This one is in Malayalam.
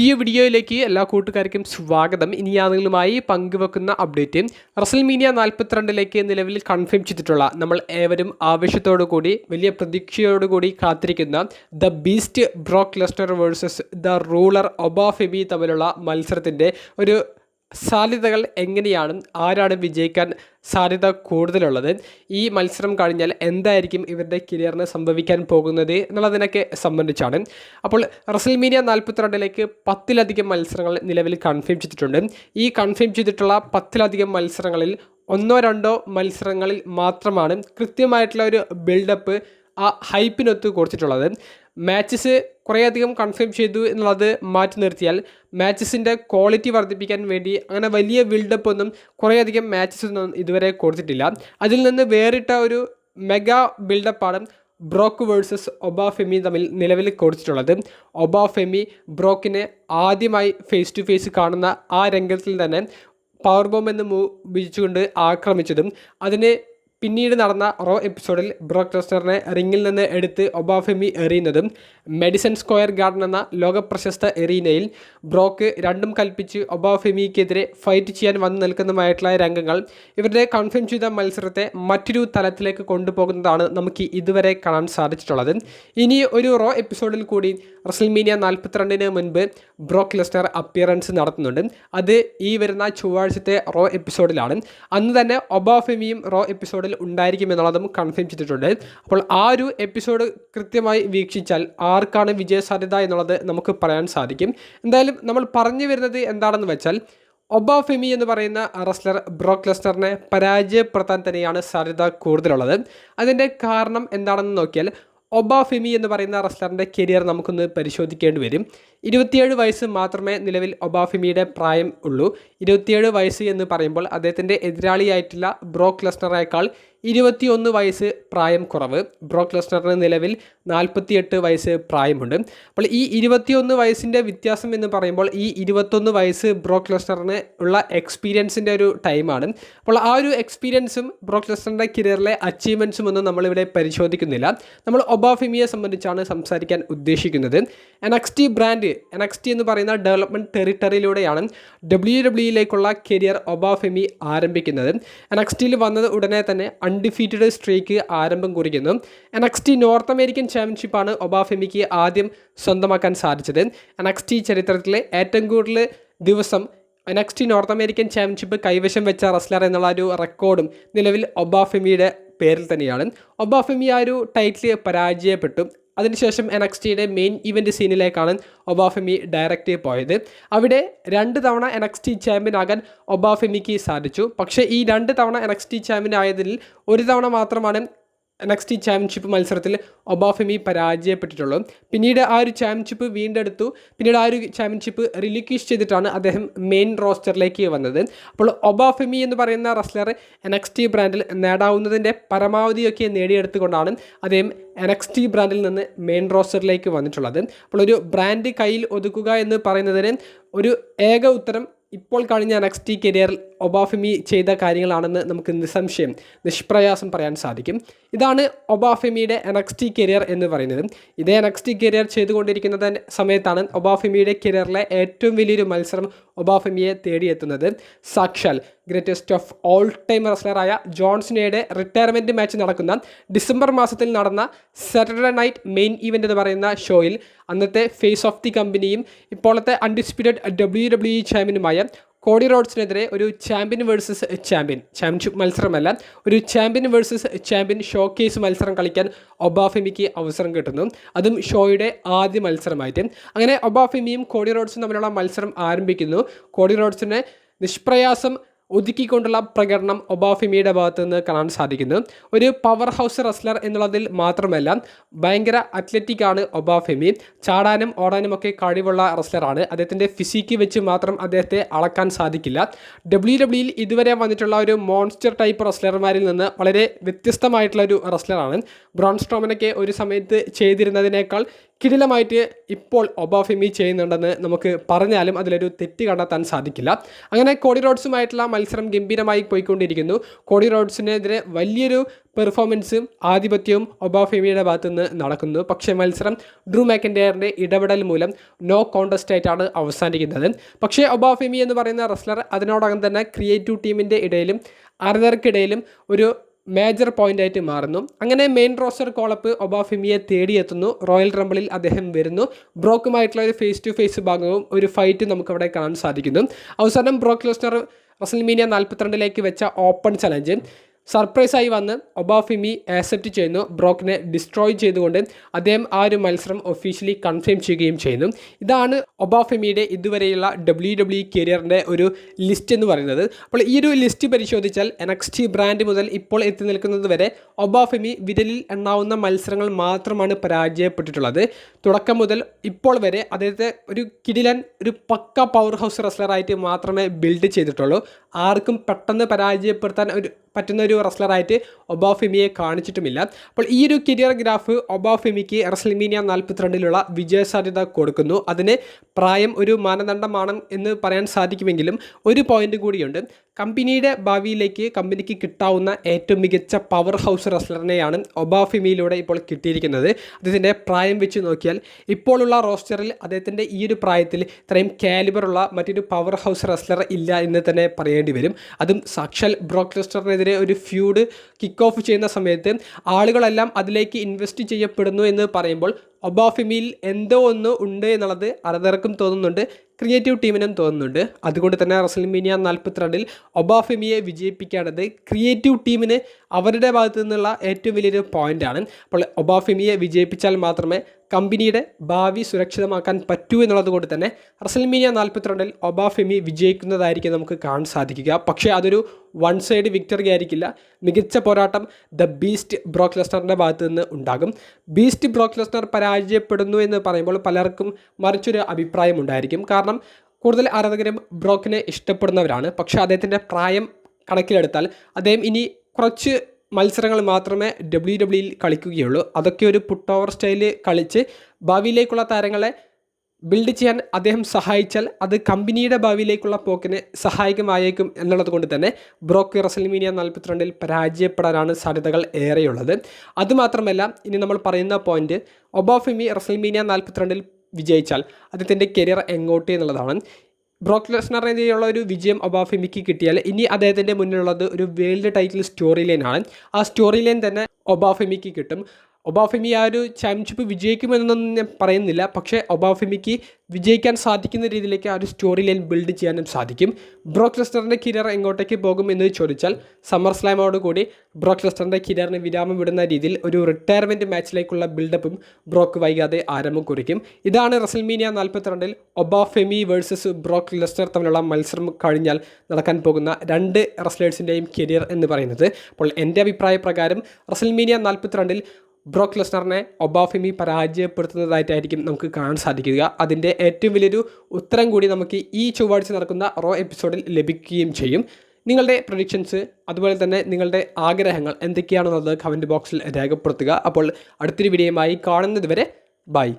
പുതിയ വീഡിയോയിലേക്ക് എല്ലാ കൂട്ടുകാർക്കും സ്വാഗതം. ഇനി ആളുകളുമായി പങ്കുവെക്കുന്ന അപ്ഡേറ്റ് റസൽമീനിയ 42 നിലവിൽ കൺഫേം ചെയ്തിട്ടുള്ള നമ്മൾ ഏവരും ആവേശത്തോടു കൂടി വലിയ പ്രതീക്ഷയോടുകൂടി കാത്തിരിക്കുന്ന the beast Brock Lesnar versus the ruler Oba Femi തമ്മിലുള്ള മത്സരത്തിൻ്റെ ഒരു സാധ്യതകൾ എങ്ങനെയാണ്, ആരാണ് വിജയിക്കാൻ സാധ്യത കൂടുതലുള്ളത്, ഈ മത്സരം കഴിഞ്ഞാൽ എന്തായിരിക്കും ഇവരുടെ കരിയറിന് സംഭവിക്കാൻ പോകുന്നത് എന്നുള്ളതിനൊക്കെ സംബന്ധിച്ചാണ്. അപ്പോൾ റസൽമീനിയ 42 10ലധികം മത്സരങ്ങൾ നിലവിൽ കൺഫേം ചെയ്തിട്ടുണ്ട്. ഈ കൺഫേം ചെയ്തിട്ടുള്ള 10ലധികം മത്സരങ്ങളിൽ 1-2 മത്സരങ്ങളിൽ മാത്രമാണ് കൃത്യമായിട്ടുള്ള ഒരു ബിൽഡപ്പ് ആ ഹൈപ്പിനൊത്ത് കൊടുത്തിട്ടുള്ളത്. മാച്ചസ് കുറേയധികം കൺഫേം ചെയ്തു എന്നുള്ളത് മാറ്റി നിർത്തിയാൽ മാച്ചസിൻ്റെ ക്വാളിറ്റി വർദ്ധിപ്പിക്കാൻ വേണ്ടി അങ്ങനെ വലിയ ബിൽഡപ്പ് ഒന്നും കുറേയധികം മാച്ചസ് ഒന്നും ഇതുവരെ കൊടുത്തിട്ടില്ല. അതിൽ നിന്ന് വേറിട്ട ഒരു മെഗാ ബിൽഡപ്പാണ് ബ്രോക്ക് വേഴ്സസ് ഒബാ ഫെമി തമ്മിൽ നിലവിൽ കൊടുത്തിട്ടുള്ളത്. ഒബാ ഫെമി ബ്രോക്കിനെ ആദ്യമായി ഫേസ് ടു ഫേസ് കാണുന്ന ആ രംഗത്തിൽ തന്നെ പവർ ബോംബ് എന്ന് ഉപയോഗിച്ചുകൊണ്ട് ആക്രമിച്ചതും അതിന് പിന്നീട് നടന്ന റോ എപ്പിസോഡിൽ ബ്രോക്ക് ലെസ്നറിനെ റിങ്ങിൽ നിന്ന് എടുത്ത് ഒബാ ഫെമി എറിയുന്നതും മെഡിസൺ സ്ക്വയർ ഗാർഡൻ എന്ന ലോകപ്രശസ്ത എറീനയിൽ ബ്രോക്ക് രണ്ടും കൽപ്പിച്ച് ഒബാ ഫെമിക്കെതിരെ ഫൈറ്റ് ചെയ്യാൻ വന്നു നിൽക്കുന്നതുമായിട്ടുള്ള രംഗങ്ങൾ ഇവരുടെ കൺഫേം ചെയ്ത മത്സരത്തെ മറ്റൊരു തലത്തിലേക്ക് കൊണ്ടുപോകുന്നതാണ് നമുക്ക് ഇതുവരെ കാണാൻ സാധിച്ചിട്ടുള്ളത്. ഇനി ഒരു റോ എപ്പിസോഡിൽ കൂടി റസൽമീനിയ 42 മുൻപ് ബ്രോക്ക് ലെസ്നർ അപ്പിയറൻസ് നടത്തുന്നുണ്ട്. അത് ഈ വരുന്ന ചൊവ്വാഴ്ചത്തെ റോ എപ്പിസോഡിലാണ്. അന്ന് തന്നെ ഒബാ ഫെമിയും റോ എപ്പിസോഡിൽ ഉണ്ടായിരിക്കുമെന്നുള്ളതും കൺഫേം ചെയ്തിട്ടുണ്ട്. അപ്പോൾ ആ ഒരു എപ്പിസോഡ് കൃത്യമായി വീക്ഷിച്ചാൽ ആർക്കാണ് വിജയസാധ്യത എന്നുള്ളത് നമുക്ക് പറയാൻ സാധിക്കും. എന്തായാലും നമ്മൾ പറഞ്ഞു വരുന്നത് എന്താണെന്ന് വെച്ചാൽ ഒബാ ഫെമി എന്ന് പറയുന്ന റെസ്ലർ ബ്രോക്ക് ലെസ്നറിനെ പരാജയപ്പെടുത്താൻ തന്നെയാണ് സാധ്യത കൂടുതലുള്ളത്. അതിൻ്റെ കാരണം എന്താണെന്ന് നോക്കിയാൽ ഒബാ ഫെമി എന്ന് പറയുന്ന റെസ്ലറിൻ്റെ കരിയർ നമുക്കൊന്ന് പരിശോധിക്കേണ്ടി വരും. 27 വയസ്സ് മാത്രമേ നിലവിൽ ഒബാ ഫെമിയുടെ പ്രായം ഉള്ളൂ. 27 വയസ്സ് എന്ന് പറയുമ്പോൾ അദ്ദേഹത്തിൻ്റെ എതിരാളിയായിട്ടുള്ള ബ്രോക്ക് ലെസ്നറേക്കാൾ 21 വയസ്സ് പ്രായം കുറവ്. ബ്രോക്ക് ലെസ്നറിന് നിലവിൽ 48 വയസ്സ് പ്രായമുണ്ട്. അപ്പോൾ ഈ 21 വയസ്സിൻ്റെ വ്യത്യാസം എന്ന് പറയുമ്പോൾ ഈ 21 വയസ്സ് ബ്രോക്ക് ലെസ്നറിന് ഉള്ള എക്സ്പീരിയൻസിൻ്റെ ഒരു ടൈമാണ്. അപ്പോൾ ആ ഒരു എക്സ്പീരിയൻസും ബ്രോക്ക് ലെസ്നറിൻ്റെ കരിയറിലെ അച്ചീവ്മെൻറ്റ്സും ഒന്നും നമ്മളിവിടെ പരിശോധിക്കുന്നില്ല. നമ്മൾ ഒബാ ഫെമിയെ സംബന്ധിച്ചാണ് സംസാരിക്കാൻ ഉദ്ദേശിക്കുന്നത്. NXT ബ്രാൻഡ്, NXT എന്ന് പറയുന്ന ഡെവലപ്മെൻറ്റ് ടെറിട്ടറിയിലൂടെയാണ് WWE കരിയർ ഒബാ ഫെമി ആരംഭിക്കുന്നത്. NXTയിൽ വന്നത് ഉടനെ തന്നെ അൺഡിഫീറ്റഡ് സ്ട്രീക്ക് ആരംഭം കുറിക്കുന്നു. NXT നോർത്ത് അമേരിക്കൻ ചാമ്പ്യൻഷിപ്പാണ് ഒബാ ഫെമിക്ക് ആദ്യം സ്വന്തമാക്കാൻ സാധിച്ചത്. NXT ചരിത്രത്തിലെ ഏറ്റവും കൂടുതൽ ദിവസം NXT നോർത്ത് അമേരിക്കൻ ചാമ്പ്യൻഷിപ്പ് കൈവശം വെച്ച റെസ്ലർ എന്നുള്ള ഒരു റെക്കോർഡും നിലവിൽ ഒബാ ഫെമിയുടെ പേരിൽ തന്നെയാണ്. ഒബാ ഫെമി ആ ഒരു ടൈറ്റിൽ പരാജയപ്പെട്ടു. അതിനുശേഷം NXTയുടെ മെയിൻ ഇവൻറ്റ് സീനിലേക്കാണ് ഒബാ ഫെമി ഡയറക്റ്റ് പോയത്. അവിടെ 2 തവണ NXT ചാമ്പ്യൻ ആകാൻ ഒബാ ഫെമിക്ക് സാധിച്ചു. പക്ഷേ ഈ 2 തവണ NXT ചാമ്പ്യൻ ആയതിൽ ഒരു തവണ മാത്രമാണ് NXT ചാമ്പ്യൻഷിപ്പ് മത്സരത്തിൽ ഒബാ ഫെമി പരാജയപ്പെട്ടിട്ടുള്ളൂ. പിന്നീട് ആ ഒരു ചാമ്പ്യൻഷിപ്പ് വീണ്ടെടുത്തു. പിന്നീട് ആ ഒരു ചാമ്പ്യൻഷിപ്പ് റിലിക്വിഷ് ചെയ്തിട്ടാണ് അദ്ദേഹം മെയിൻ റോസ്റ്ററിലേക്ക് വന്നത്. അപ്പോൾ ഒബാ ഫെമി എന്ന് പറയുന്ന റെസ്ലർ NXT ബ്രാൻഡിൽ നേടാവുന്നതിൻ്റെ പരമാവധിയൊക്കെ നേടിയെടുത്തുകൊണ്ടാണ് അദ്ദേഹം NXT ബ്രാൻഡിൽ നിന്ന് മെയിൻ റോസ്റ്ററിലേക്ക് വന്നിട്ടുള്ളത്. അപ്പോൾ ഒരു ബ്രാൻഡ് കയ്യിൽ ഒതുക്കുക എന്ന് പറയുന്നതിന് ഒരു ഏക ഉത്തരം ഇപ്പോൾ കഴിഞ്ഞ NXT കരിയറിൽ ഒബാ ഫെമി ചെയ്ത കാര്യങ്ങളാണെന്ന് നമുക്ക് നിസ്സംശയം നിഷ്പ്രയാസം പറയാൻ സാധിക്കും. ഇതാണ് ഒബാ ഫെമിയുടെ NXT കരിയർ എന്ന് പറയുന്നത്. ഇതേ NXT കരിയർ ചെയ്തുകൊണ്ടിരിക്കുന്ന സമയത്താണ് ഒബാ ഫെമിയുടെ കരിയറിലെ ഏറ്റവും വലിയൊരു മത്സരം ഒബാ ഫെമിയെ തേടിയെത്തുന്നത്. സാക്ഷാൽ ഗ്രേറ്റസ്റ്റ് ഓഫ് ഓൾ ടൈം റെസ്ലറായ ജോൺ സിനയുടെ റിട്ടയർമെൻറ്റ് മാച്ച് നടക്കുന്ന ഡിസംബർ മാസത്തിൽ നടന്ന സാറ്റർഡേ നൈറ്റ് മെയിൻ ഇവൻ്റ് എന്ന് പറയുന്ന ഷോയിൽ അന്നത്തെ ഫേസ് ഓഫ് ദി കമ്പനിയും ഇപ്പോഴത്തെ അൺഡിസ്പ്യൂട്ടഡ് WWE ചാമ്പ്യനുമായ കോഡി റോഡ്സിനെതിരെ ഒരു ചാമ്പ്യൻ വേഴ്സസ് ചാമ്പ്യൻഷിപ്പ് മത്സരമല്ല, ഒരു champion versus champion show case മത്സരം കളിക്കാൻ ഒബാ ഫെമിക്ക് അവസരം കിട്ടുന്നു. അതും ഷോയുടെ ആദ്യ മത്സരമായിട്ട്. അങ്ങനെ ഒബാ ഫെമിയും കോഡി റോഡ്സും തമ്മിലുള്ള മത്സരം ആരംഭിക്കുന്നു. കോഡി റോഡ്സിനെ നിഷ്പ്രയാസം ഒതുക്കിക്കൊണ്ടുള്ള പ്രകടനം ഒബാ ഫെമിയുടെ ഭാഗത്ത് നിന്ന് കാണാൻ സാധിക്കുന്നു. ഒരു പവർ ഹൗസ് റെസ്ലർ എന്നുള്ളതിൽ മാത്രമല്ല, ഭയങ്കര അത്ലറ്റിക് ആണ് ഒബാ ഫെമി. ചാടാനും ഓടാനും ഒക്കെ കഴിവുള്ള റെസ്ലറാണ്. അദ്ദേഹത്തിൻ്റെ ഫിസിക്ക് വെച്ച് മാത്രം അദ്ദേഹത്തെ അളക്കാൻ സാധിക്കില്ല. WWE ഇതുവരെ വന്നിട്ടുള്ള ഒരു മോൺസ്റ്റർ ടൈപ്പ് റെസ്ലർമാരിൽ നിന്ന് വളരെ വ്യത്യസ്തമായിട്ടുള്ള ഒരു റെസ്ലറാണ്. ബ്രോൺ സ്ട്രോമനൊക്കെ ഒരു സമയത്ത് ചെയ്തിരുന്നതിനേക്കാൾ കിടിലമായിട്ട് ഇപ്പോൾ ഒബാഫെമി ചെയ്യുന്നുണ്ടെന്ന് നമുക്ക് പറഞ്ഞാലും അതിലൊരു തെറ്റ് കണ്ടെത്താൻ സാധിക്കില്ല. അങ്ങനെ കോഡി റോഡ്സുമായിട്ടുള്ള മത്സരം ഗംഭീരമായി പോയിക്കൊണ്ടിരിക്കുന്നു. കോഡി റോഡ്സിനെതിരെ വലിയൊരു പെർഫോമൻസും ആധിപത്യവും ഒബാഫെമിയുടെ ഭാഗത്തു നിന്ന് നടക്കുന്നു. പക്ഷേ മത്സരം ഡ്രൂ മാക്കൻറ്റയറിൻ്റെ ഇടപെടൽ മൂലം നോ കോണ്ടസ്റ്റ് ആയിട്ടാണ് അവസാനിക്കുന്നത്. പക്ഷേ ഒബാഫെമി എന്ന് പറയുന്ന റെസ്ലർ അതിനോടകം തന്നെ ക്രിയേറ്റീവ് ടീമിൻ്റെ ഇടയിലും ആരാധകർക്കിടയിലും ഒരു മേജർ പോയിൻ്റായിട്ട് മാറുന്നു. അങ്ങനെ മെയിൻ റോസ്റ്റർ കോളപ്പ് ഒബാഫെമിയെ തേടിയെത്തുന്നു. റോയൽ റംബിളിൽ അദ്ദേഹം വരുന്നു. ബ്രോക്കുമായിട്ടുള്ള ഒരു ഫേസ് ടു ഫേസ് ഭാഗവും ഒരു ഫൈറ്റ് നമുക്കവിടെ കാണാൻ സാധിക്കുന്നു. അവസാനം ബ്രോക്ക് ലെസ്നർ റസൽമീനിയ 42 വെച്ച ഓപ്പൺ ചലഞ്ച് സർപ്രൈസായി വന്ന് ഒബാഫെമി ആക്സെപ്റ്റ് ചെയ്യുന്നു. ബ്രോക്കിനെ ഡിസ്ട്രോയ് ചെയ്തുകൊണ്ട് അദ്ദേഹം ആ ഒരു മത്സരം ഒഫീഷ്യലി കൺഫേം ചെയ്യുകയും ചെയ്യുന്നു. ഇതാണ് ഒബാഫെമിയുടെ ഇതുവരെയുള്ള WWE കരിയറിൻ്റെ ഒരു ലിസ്റ്റ് എന്ന് പറയുന്നത്. അപ്പോൾ ഈ ഒരു ലിസ്റ്റ് പരിശോധിച്ചാൽ NXT ബ്രാൻഡ് മുതൽ ഇപ്പോൾ എത്തി നിൽക്കുന്നത് വരെ ഒബാഫെമി വിരലിൽ എണ്ണാവുന്ന മത്സരങ്ങൾ മാത്രമാണ് പരാജയപ്പെട്ടിട്ടുള്ളത്. തുടക്കം മുതൽ ഇപ്പോൾ വരെ അദ്ദേഹത്തെ ഒരു കിടിലൻ ഒരു പക്ക പവർ ഹൗസ് റെസ്ലറായിട്ട് മാത്രമേ ബിൽഡ് ചെയ്തിട്ടുള്ളൂ. ആർക്കും പെട്ടെന്ന് പരാജയപ്പെടുത്താൻ പറ്റുന്ന ഒരു റെസ്ലറായിട്ട് ഒബാഫെമിയെ കാണിച്ചിട്ടുമില്ല. അപ്പോൾ ഈ ഒരു കരിയർ ഗ്രാഫ് ഒബാഫെമിക്ക് റെസ്ൽമീനിയ 42 വിജയസാധ്യത കൊടുക്കുന്നു. അതിന് പ്രായം ഒരു മാനദണ്ഡമാണ് എന്ന് പറയാൻ സാധിക്കുമെങ്കിലും ഒരു പോയിന്റ് കൂടിയുണ്ട്. കമ്പനിയുടെ ഭാവിയിലേക്ക് കമ്പനിക്ക് കിട്ടാവുന്ന ഏറ്റവും മികച്ച പവർ ഹൗസ് റെസ്ലറിനെയാണ് ഒബാഫെമിയിലൂടെ ഇപ്പോൾ കിട്ടിയിരിക്കുന്നത്. അദ്ദേഹത്തിൻ്റെ പ്രായം വെച്ച് നോക്കിയാൽ ഇപ്പോഴുള്ള റോസ്റ്ററിൽ അദ്ദേഹത്തിൻ്റെ ഈ ഒരു പ്രായത്തിൽ ഇത്രയും കാലിബറുള്ള മറ്റൊരു പവർ ഹൗസ് റെസ്ലർ ഇല്ല എന്ന് തന്നെ പറയേണ്ടി വരും. അതും സാക്ഷാൽ ബ്രോക്ക് ലെസ്നറിനെതിരെ ഒരു ഫ്യൂഡ് കിക്ക് ഓഫ് ചെയ്യുന്ന സമയത്ത് ആളുകളെല്ലാം അതിലേക്ക് ഇൻവെസ്റ്റ് ചെയ്യപ്പെടുന്നു എന്ന് പറയുമ്പോൾ ഒബാഫെമിയിൽ എന്തോ ഒന്ന് ഉണ്ട് എന്നുള്ളത് ആരാധകർക്കും തോന്നുന്നുണ്ട്, ക്രിയേറ്റീവ് ടീമിനും തോന്നുന്നുണ്ട്. അതുകൊണ്ട് തന്നെ റസൽമീനിയ 42 ഒബാഫെമിയെ വിജയിപ്പിക്കേണ്ടത് ക്രിയേറ്റീവ് ടീമിന് അവരുടെ ഭാഗത്തു നിന്നുള്ള ഏറ്റവും വലിയൊരു പോയിൻ്റാണ്. അപ്പോൾ ഒബാഫെമിയെ വിജയിപ്പിച്ചാൽ മാത്രമേ കമ്പനിയുടെ ഭാവി സുരക്ഷിതമാക്കാൻ പറ്റൂ എന്നുള്ളത് കൊണ്ട് തന്നെ റസൽമീനിയ 42 ഒബാഫെമി വിജയിക്കുന്നതായിരിക്കും നമുക്ക് കാണാൻ സാധിക്കുക. പക്ഷേ അതൊരു വൺ സൈഡ് വിക്ടറി ആയിരിക്കില്ല. മികച്ച പോരാട്ടം ദ ബീസ്റ്റ് ബ്രോക്ക് ലെസ്നറിൻ്റെ ഭാഗത്തു നിന്ന് ഉണ്ടാകും. ബീസ്റ്റ് ബ്രോക്ക് ലെസ്നർ പരാജയപ്പെടുന്നു എന്ന് പറയുമ്പോൾ പലർക്കും മറിച്ചൊരു അഭിപ്രായം ഉണ്ടായിരിക്കും. കാരണം കൂടുതൽ ആരാധകരും ബ്രോക്കിനെ ഇഷ്ടപ്പെടുന്നവരാണ്. പക്ഷേ അദ്ദേഹത്തിൻ്റെ പ്രായം കണക്കിലെടുത്താൽ അദ്ദേഹം ഇനി കുറച്ച് മത്സരങ്ങൾ മാത്രമേ WWE കളിക്കുകയുള്ളൂ. അതൊക്കെ ഒരു പുട്ട് ഓവർ സ്റ്റൈല് കളിച്ച് ഭാവിയിലേക്കുള്ള താരങ്ങളെ ബിൽഡ് ചെയ്യാൻ അദ്ദേഹം സഹായിച്ചാൽ അത് കമ്പനിയുടെ ഭാവിയിലേക്കുള്ള പോക്കിന് സഹായകമായേക്കും എന്നുള്ളത് കൊണ്ട് തന്നെ ബ്രോക്ക് റസൽമീനിയ 42 പരാജയപ്പെടാനാണ് സാധ്യതകൾ ഏറെയുള്ളത്. അതുമാത്രമല്ല, ഇനി നമ്മൾ പറയുന്ന പോയിന്റ് ഒബാഫെമി റസൽമീനിയ 42 വിജയിച്ചാൽ അദ്ദേഹത്തിൻ്റെ കരിയർ എങ്ങോട്ട് എന്നുള്ളതാണ്. ബ്രോക്ക് ലെസ്നറിനെതിരെയുള്ള ഒരു വിജയം ഒബാഫെമിക്ക് കിട്ടിയാൽ ഇനി അദ്ദേഹത്തിൻ്റെ മുന്നിലുള്ളത് ഒരു വേൾഡ് ടൈറ്റിൽ സ്റ്റോറി ലൈനാണ്. ആ സ്റ്റോറി ലൈൻ തന്നെ ഒബാഫെമിക്ക് കിട്ടും. ഒബാഫെമി ആ ഒരു ചാമ്പ്യൻഷിപ്പ് വിജയിക്കുമെന്നൊന്നും ഞാൻ പറയുന്നില്ല. പക്ഷേ ഒബാഫെമിക്ക് വിജയിക്കാൻ സാധിക്കുന്ന രീതിയിലേക്ക് ആ ഒരു സ്റ്റോറി ലൈൻ ബിൽഡ് ചെയ്യാനും സാധിക്കും. ബ്രോക്ക് ലെസ്നറിൻ്റെ കരിയർ എങ്ങോട്ടേക്ക് പോകും എന്ന് ചോദിച്ചാൽ സമ്മർ സ്ലാമോടുകൂടി ബ്രോക്ക് ലെസ്നറിൻ്റെ കരിയറിന് വിരാമം വിടുന്ന രീതിയിൽ ഒരു റിട്ടയർമെൻറ്റ് മാച്ചിലേക്കുള്ള ബിൽഡപ്പും ബ്രോക്ക് വൈകാതെ ആരംഭം കുറിക്കും. ഇതാണ് റസൽമീനിയ 42 ഒബാഫെമി വേഴ്സസ് ബ്രോക്ക് ലെസ്നർ തമ്മിലുള്ള മത്സരം കഴിഞ്ഞാൽ നടക്കാൻ പോകുന്ന രണ്ട് റെസ്ലേഴ്സിൻ്റെയും കരിയർ എന്ന് പറയുന്നത്. അപ്പോൾ എൻ്റെ അഭിപ്രായ പ്രകാരം റസൽമീനിയ 42 ബ്രോക്ക് ലെസ്നറിനെ ഒബാഫെമി പരാജയപ്പെടുത്തുന്നതായിട്ടായിരിക്കും നമുക്ക് കാണാൻ സാധിക്കുക. അതിൻ്റെ ഏറ്റവും വലിയൊരു ഉത്തരം കൂടി നമുക്ക് ഈ ചൊവ്വാഴ്ച നടക്കുന്ന റോ എപ്പിസോഡിൽ ലഭിക്കുകയും ചെയ്യും. നിങ്ങളുടെ പ്രഡിക്ഷൻസ് അതുപോലെ തന്നെ നിങ്ങളുടെ ആഗ്രഹങ്ങൾ എന്തൊക്കെയാണെന്നുള്ളത് കമൻറ്റ് ബോക്സിൽ രേഖപ്പെടുത്തുക. അപ്പോൾ അടുത്തൊരു വീഡിയോയുമായി കാണുന്നത് വരെ ബൈ.